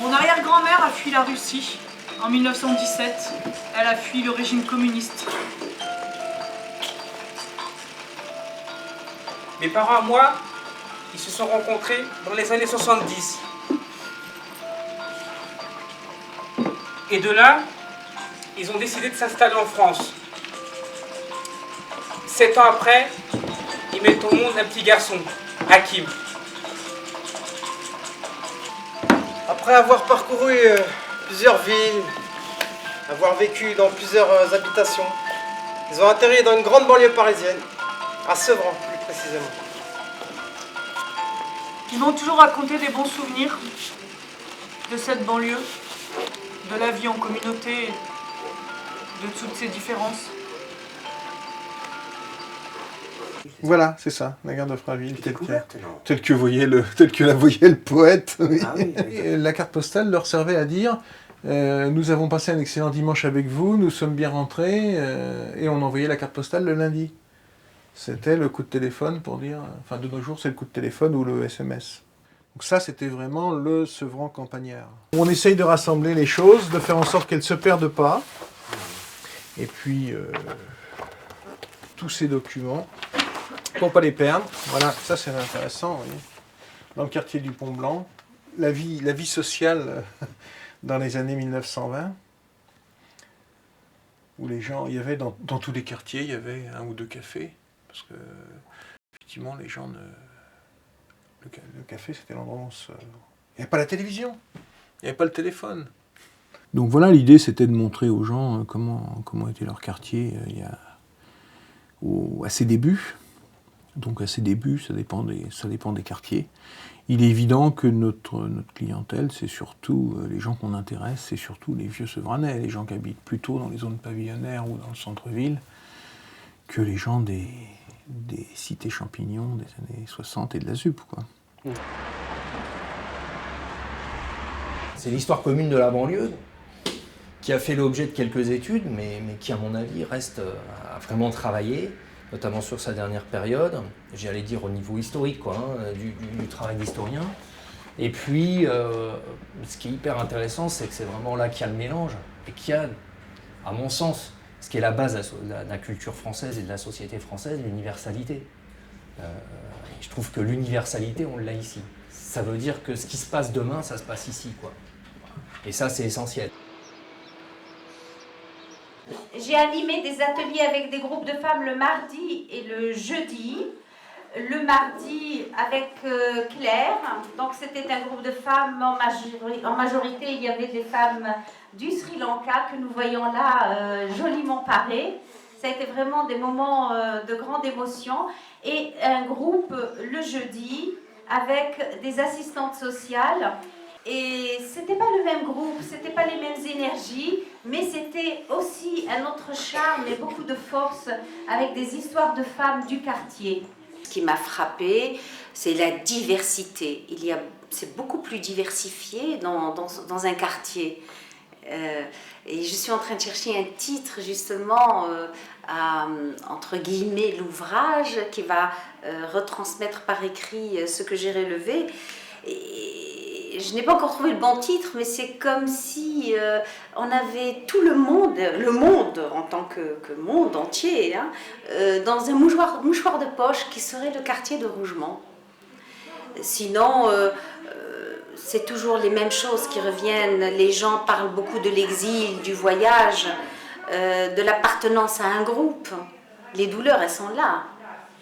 Mon arrière-grand-mère a fui la Russie en 1917. Elle a fui le régime communiste. Mes parents, moi, ils se sont rencontrés dans les années 70. Et de là, ils ont décidé de s'installer en France. 7 ans après, ils mettent au monde un petit garçon, Hakim. Après avoir parcouru plusieurs villes, avoir vécu dans plusieurs habitations, ils ont atterri dans une grande banlieue parisienne, à Sevran plus précisément. Ils m'ont toujours raconté des bons souvenirs de cette banlieue, de la vie en communauté, de toutes ces différences. Voilà, c'est ça, la gare de Fraville, telle que la voyait le poète. Oui. Ah oui, oui. La carte postale leur servait à dire nous avons passé un excellent dimanche avec vous, nous sommes bien rentrés, et on envoyait la carte postale le lundi. C'était le coup de téléphone pour dire, enfin de nos jours c'est le coup de téléphone ou le SMS. Donc ça c'était vraiment le Sevran campagnard. On essaye de rassembler les choses, de faire en sorte qu'elles ne se perdent pas. Et puis tous ces documents, pour ne pas les perdre. Voilà, ça c'est intéressant. Voyez. Dans le quartier du Pont-Blanc, la vie sociale dans les années 1920, où les gens, il y avait dans tous les quartiers, il y avait un ou deux cafés, parce que effectivement les gens le café c'était l'endroit où il n'y avait pas la télévision, il n'y avait pas le téléphone. Donc voilà, l'idée c'était de montrer aux gens comment était leur quartier à ses débuts. Donc à ses débuts, ça dépend des quartiers. Il est évident que notre clientèle, c'est surtout les gens qu'on intéresse, c'est surtout les vieux Sevranais, les gens qui habitent plutôt dans les zones pavillonnaires ou dans le centre-ville, que les gens des cités champignons des années 60 et de la ZUP, quoi. C'est l'histoire commune de la banlieue, qui a fait l'objet de quelques études, mais qui, à mon avis, reste à vraiment travailler, notamment sur sa dernière période, j'allais dire au niveau historique, quoi, hein, du travail d'historien. Et puis, ce qui est hyper intéressant, c'est que c'est vraiment là qu'il y a le mélange, et qu'il y a, à mon sens, ce qui est la base de la culture française et de la société française, l'universalité. Je trouve que l'universalité, on l'a ici. Ça veut dire que ce qui se passe demain, ça se passe ici, quoi. Et ça, c'est essentiel. J'ai animé des ateliers avec des groupes de femmes le mardi et le jeudi. Le mardi avec Claire, donc c'était un groupe de femmes, en majorité il y avait des femmes du Sri Lanka que nous voyons là joliment parées. Ça a été vraiment des moments de grande émotion. Et un groupe le jeudi avec des assistantes sociales. Et c'était pas le même groupe, c'était pas les mêmes énergies, mais c'était aussi un autre charme et beaucoup de force avec des histoires de femmes du quartier. Ce qui m'a frappée, c'est la diversité. C'est beaucoup plus diversifié dans un quartier. Et je suis en train de chercher un titre justement entre guillemets l'ouvrage qui va retransmettre par écrit ce que j'ai relevé. Et je n'ai pas encore trouvé le bon titre, mais c'est comme si on avait tout le monde en tant que monde entier, hein, dans un mouchoir de poche qui serait le quartier de Rougemont. Sinon, c'est toujours les mêmes choses qui reviennent. Les gens parlent beaucoup de l'exil, du voyage, de l'appartenance à un groupe. Les douleurs, elles sont là.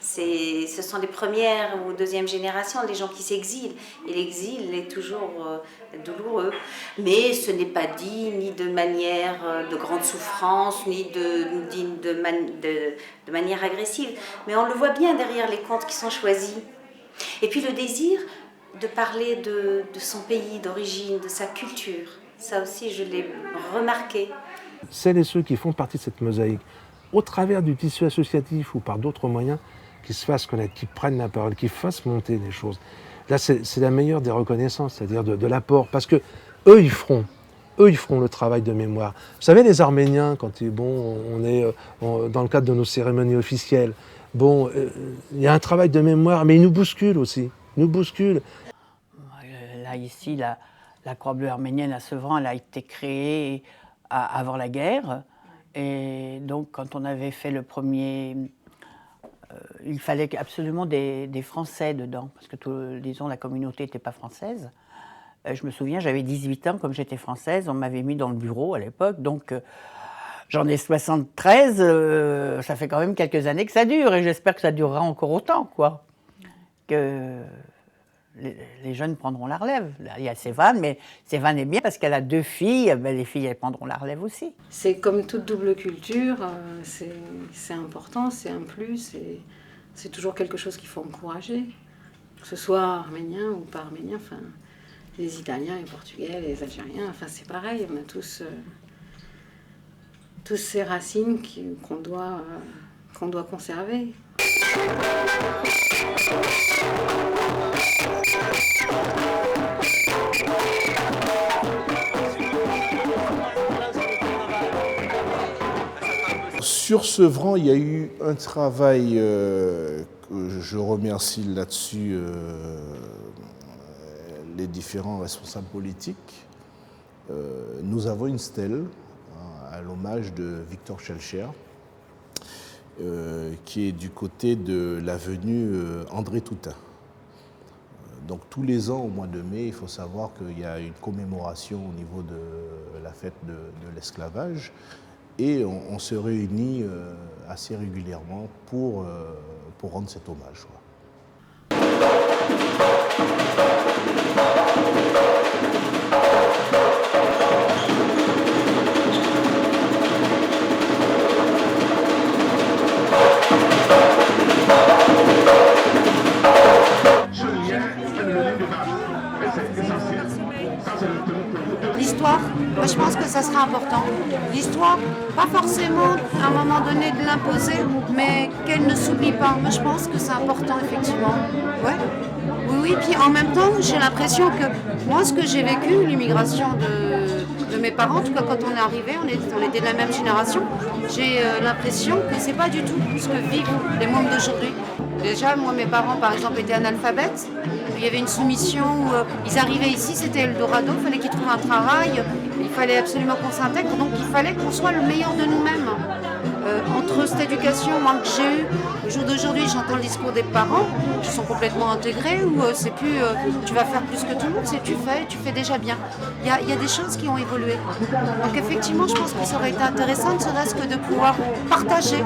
Ce sont les premières ou deuxième générations, les gens qui s'exilent. Et l'exil est toujours douloureux. Mais ce n'est pas dit ni de manière de grande souffrance, ni de manière agressive. Mais on le voit bien derrière les contes qui sont choisis. Et puis le désir de parler de son pays d'origine, de sa culture. Ça aussi, je l'ai remarqué. Celles et ceux qui font partie de cette mosaïque, au travers du tissu associatif ou par d'autres moyens, qui se fassent connaître, qui prennent la parole, qui fassent monter des choses. Là, c'est la meilleure des reconnaissances, c'est-à-dire de l'apport. Parce que eux, ils feront le travail de mémoire. Vous savez, les Arméniens, quand on est dans le cadre de nos cérémonies officielles, il y a un travail de mémoire, mais ils nous bousculent aussi. Ils nous bousculent. Là, ici, La Croix Bleue arménienne à Sevran, elle a été créée avant la guerre. Et donc, quand on avait fait le premier... il fallait absolument des Français dedans, parce que, disons, la communauté n'était pas française. Je me souviens, j'avais 18 ans, comme j'étais française, on m'avait mis dans le bureau à l'époque, donc j'en ai 73, ça fait quand même quelques années que ça dure, et j'espère que ça durera encore autant, quoi. Que les jeunes prendront la relève. Là, il y a Sévan, mais Sévan est bien parce qu'elle a 2 filles, ben, les filles, elles prendront la relève aussi. C'est comme toute double culture, c'est important, c'est un plus, c'est toujours quelque chose qu'il faut encourager, que ce soit arménien ou pas arménien, enfin, les Italiens, les Portugais, les Algériens, enfin c'est pareil, on a tous ces racines qu'on doit conserver. Sur Sevran, il y a eu un travail, je remercie là-dessus les différents responsables politiques. Nous avons une stèle à l'hommage de Victor Schellcher, qui est du côté de l'avenue André Toutain. Donc tous les ans, au mois de mai, il faut savoir qu'il y a une commémoration au niveau de la fête de l'esclavage. Et on se réunit assez régulièrement pour rendre cet hommage. L'histoire, moi je pense que ça sera important. L'histoire, pas forcément à un moment donné de l'imposer, mais qu'elle ne s'oublie pas. Moi je pense que c'est important effectivement. Ouais. Oui, puis en même temps, j'ai l'impression que moi ce que j'ai vécu, l'immigration de mes parents, en tout cas quand on est arrivé, on était de la même génération, j'ai l'impression que c'est pas du tout ce que vivent les mômes d'aujourd'hui. Déjà, moi, mes parents, par exemple, étaient analphabètes. Il y avait une soumission où ils arrivaient ici, c'était Eldorado, il fallait qu'ils trouvent un travail, il fallait absolument qu'on s'intègre, donc il fallait qu'on soit le meilleur de nous-mêmes. Entre cette éducation, moi, que j'ai eue, au jour d'aujourd'hui, j'entends le discours des parents, qui sont complètement intégrés, où c'est plus tu vas faire plus que tout le monde, c'est tu fais déjà bien. Il y a des choses qui ont évolué. Donc effectivement, je pense que ça aurait été intéressant, ne serait-ce que de pouvoir partager,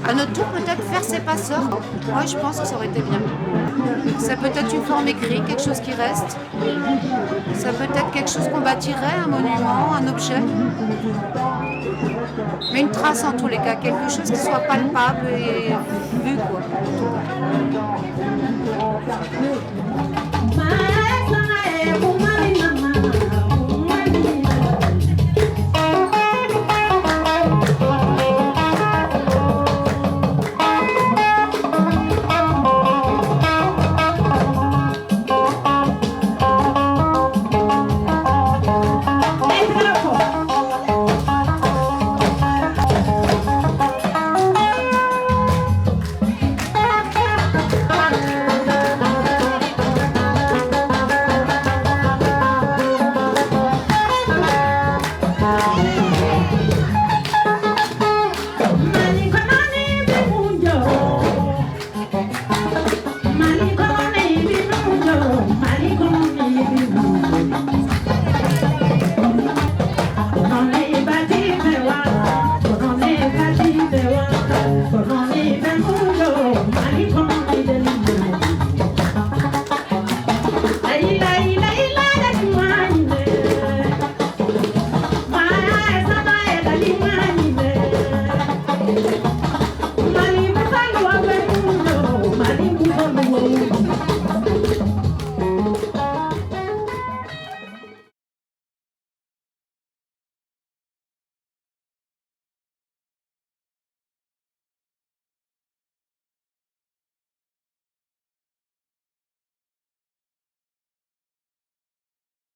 à notre tour peut-être faire ses passeurs. Moi, je pense que ça aurait été bien. Ça peut être une forme écrite, quelque chose qui reste. Ça peut être quelque chose qu'on bâtirait, un monument, un objet. Mais une trace en tous les cas, quelque chose qui soit palpable et vu, quoi.